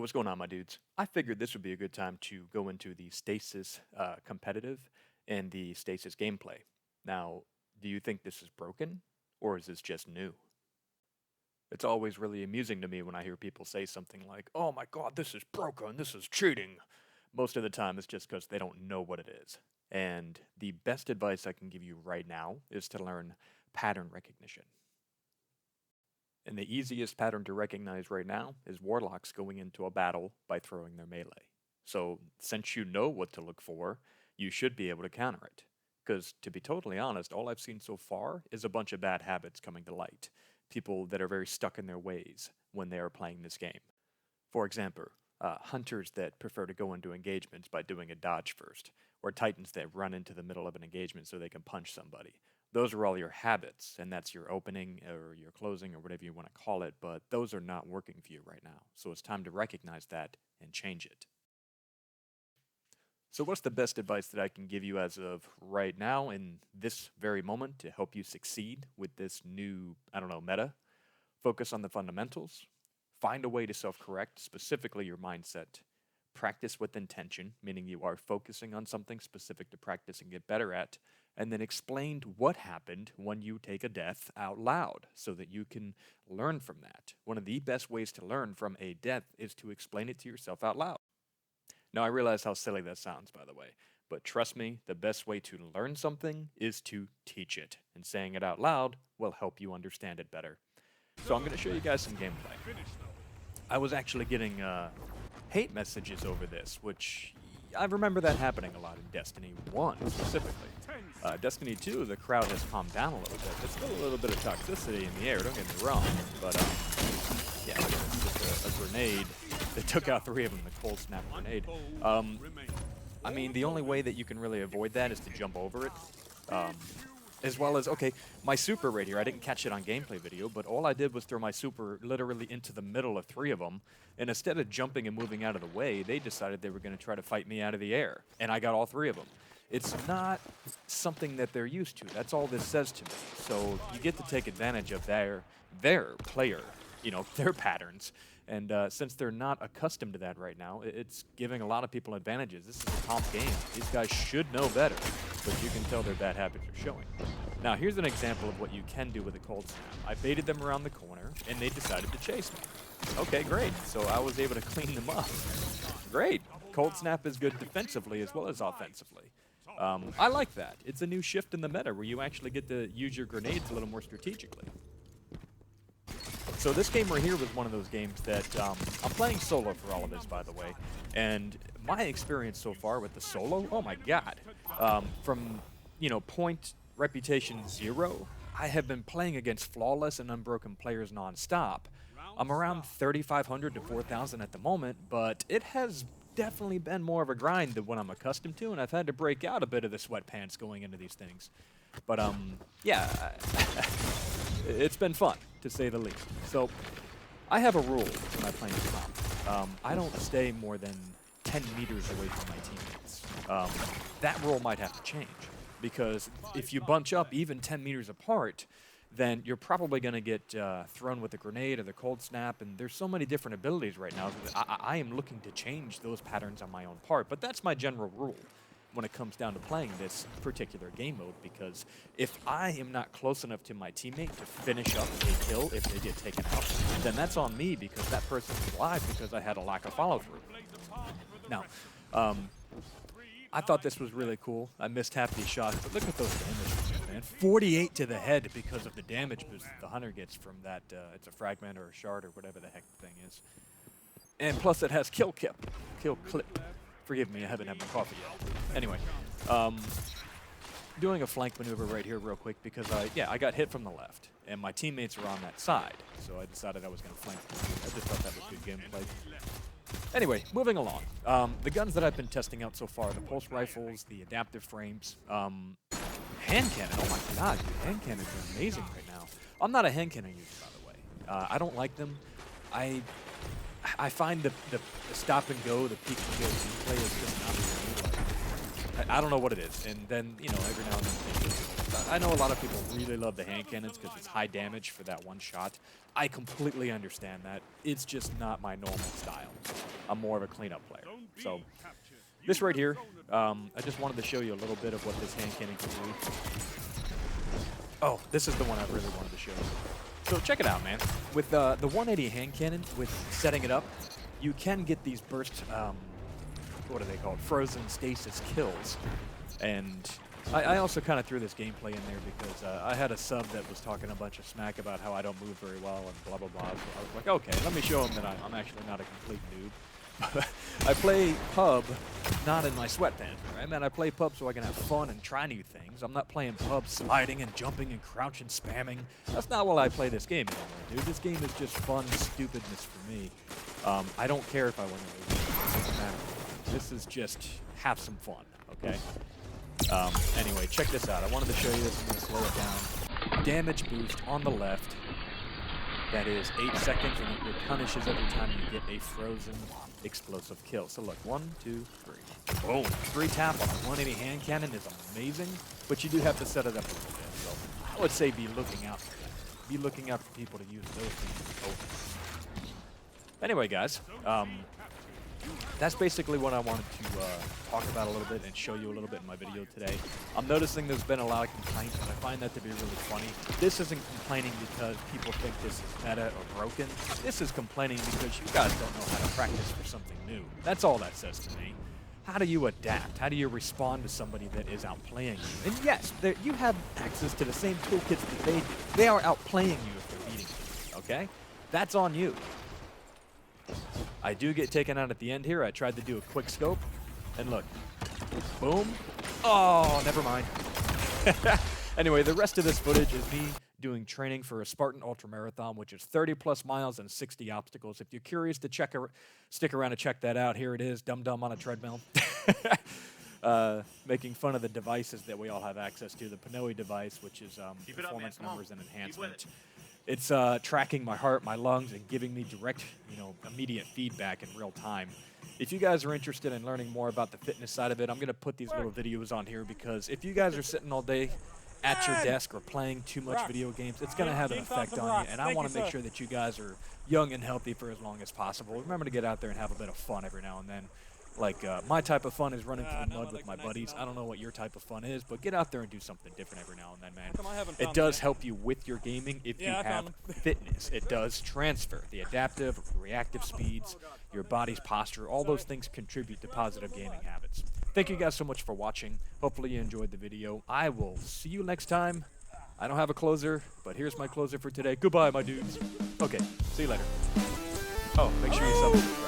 What's going on, my dudes? I figured this would be a good time to go into the Stasis competitive and the Stasis gameplay. Now, do you think this is broken, or is this just new? It's always really amusing to me when I hear people say something like, oh my god, this is broken, this is cheating. Most of the time, it's just because they don't know what it is. And the best advice I can give you right now is to learn pattern recognition. And the easiest pattern to recognize right now is warlocks going into a battle by throwing their melee. So, since you know what to look for, you should be able to counter it. Because, to be totally honest, all I've seen so far is a bunch of bad habits coming to light. People that are very stuck in their ways when they are playing this game. For example, hunters that prefer to go into engagements by doing a dodge first, or titans that run into the middle of an engagement so they can punch somebody. Those are all your habits, and that's your opening or your closing or whatever you want to call it, but those are not working for you right now. So it's time to recognize that and change it. So what's the best advice that I can give you as of right now in this very moment to help you succeed with this new, meta? Focus on the fundamentals. Find a way to self-correct, specifically your mindset. Practice with intention, meaning you are focusing on something specific to practice and get better at, and then explain what happened when you take a death out loud so that you can learn from that. One of the best ways to learn from a death is to explain it to yourself out loud. Now, I realize how silly that sounds, by the way, but trust me, the best way to learn something is to teach it, and saying it out loud will help you understand it better. So I'm going to show you guys some gameplay. I was actually getting hate messages over this, which I remember that happening a lot in Destiny 1 specifically. Destiny 2, the crowd has calmed down a little bit. There's still a little bit of toxicity in the air, don't get me wrong, but yeah, it's just a grenade that took out 3 of them, the cold snap grenade. I mean, the only way that you can really avoid that is to jump over it. As well as, okay, my super right here, I didn't catch it on gameplay video, but all I did was throw my super literally into the middle of 3 of them, and instead of jumping and moving out of the way, they decided they were going to try to fight me out of the air, and I got all 3 of them. It's not something that they're used to. That's all this says to me. So you get to take advantage of their player, their patterns. And since they're not accustomed to that right now, it's giving a lot of people advantages. This is a comp game. These guys should know better, but you can tell their bad habits are showing. Now, here's an example of what you can do with a cold snap. I baited them around the corner, and they decided to chase me. Okay, great. So I was able to clean them up. Great. Cold snap is good defensively as well as offensively. I like that. It's a new shift in the meta where you actually get to use your grenades a little more strategically. So this game right here was one of those games that I'm playing solo for all of this, by the way. And my experience so far with the solo, oh my god. From, point reputation 0, I have been playing against flawless and unbroken players non-stop. I'm around 3,500 to 4,000 at the moment, but it has definitely been more of a grind than what I'm accustomed to, and I've had to break out a bit of the sweatpants going into these things. But, yeah, it's been fun, to say the least. So, I have a rule when I play in comp. I don't stay more than 10 meters away from my teammates. That rule might have to change, because if you bunch up even 10 meters apart, then you're probably going to get thrown with a grenade or the cold snap, and there's so many different abilities right now that I am looking to change those patterns on my own part, but that's my general rule when it comes down to playing this particular game mode, because if I am not close enough to my teammate to finish up a kill if they get taken out, then that's on me because that person's alive because I had a lack of follow-through. Now, I thought this was really cool. I missed half these shots, but look at those damage, man. 48 to the head because of the damage boost that the hunter gets from that, it's a fragment or a shard or whatever the heck the thing is. And plus it has kill clip. Forgive me, I haven't had my coffee yet. Anyway, doing a flank maneuver right here real quick because I got hit from the left, and my teammates are on that side, so I decided I was going to flank. I just thought that was good gameplay. Anyway, moving along. The guns that I've been testing out so far, the pulse rifles, the adaptive frames, hand cannon, oh my god, dude, hand cannons are amazing right now. I'm not a hand cannon user, by the way. I don't like them. I find the stop and go, the peek and go gameplay is just not for me. I don't know what it is, and then, every now and then I know a lot of people really love the hand cannons because it's high damage for that one shot. I completely understand that. It's just not my normal style. I'm more of a cleanup player. So this right here, I just wanted to show you a little bit of what this hand cannon can do. Oh, this is the one I really wanted to show you. So check it out, man. With the 180 hand cannon, with setting it up, you can get these burst, what are they called? Frozen stasis kills. And I also kind of threw this gameplay in there because I had a sub that was talking a bunch of smack about how I don't move very well and blah, blah, blah. So I was like, okay, let me show him that I'm actually not a complete noob. I play pub not in my sweatpants, right? Man, I play pub so I can have fun and try new things. I'm not playing pub sliding and jumping and crouching, spamming. That's not why I play this game anymore, dude. This game is just fun stupidness for me. I don't care if I win or lose. It doesn't matter. This is just have some fun, okay? Anyway, check this out. I wanted to show you this. I'm going to slow it down. Damage boost on the left. That is 8 seconds, and it replenishes every time you get a frozen explosive kill. So look, 1, 2, 3. Boom. 3 tap on a 180 hand cannon is amazing, but you do have to set it up a little bit. So I would say be looking out for that. Be looking out for people to use those things. Anyway, guys, that's basically what I wanted to talk about a little bit and show you a little bit in my video today. I'm noticing there's been a lot of complaints, and I find that to be really funny. This isn't complaining because people think this is meta or broken. This is complaining because you guys don't know how to practice for something new. That's all that says to me. How do you adapt? How do you respond to somebody that is outplaying you? And yes, you have access to the same toolkits that they do. They are outplaying you if they're beating you, okay? That's on you. I do get taken out at the end here. I tried to do a quick scope, and look, boom. Oh, never mind. Anyway, the rest of this footage is me doing training for a Spartan Ultramarathon, which is 30+ miles and 60 obstacles. If you're curious to stick around and check that out, here it is, dum-dum on a treadmill. Making fun of the devices that we all have access to. The Pinoy device, which is performance numbers and enhancement. It's tracking my heart, my lungs, and giving me direct, immediate feedback in real time. If you guys are interested in learning more about the fitness side of it, I'm going to put these little videos on here because if you guys are sitting all day at your desk or playing too much video games, it's going to have an effect on you, and I want to make sure that you guys are young and healthy for as long as possible. Remember to get out there and have a bit of fun every now and then. Like, my type of fun is running through the mud with my buddies. I don't know what your type of fun is, but get out there and do something different every now and then, man. It does help you with your gaming if you have fitness. It does transfer. The adaptive, reactive speeds, your body's posture, all those things contribute to positive gaming habits. Thank you guys so much for watching. Hopefully you enjoyed the video. I will see you next time. I don't have a closer, but here's my closer for today. Goodbye, my dudes. Okay, see you later. Oh, make sure you subscribe.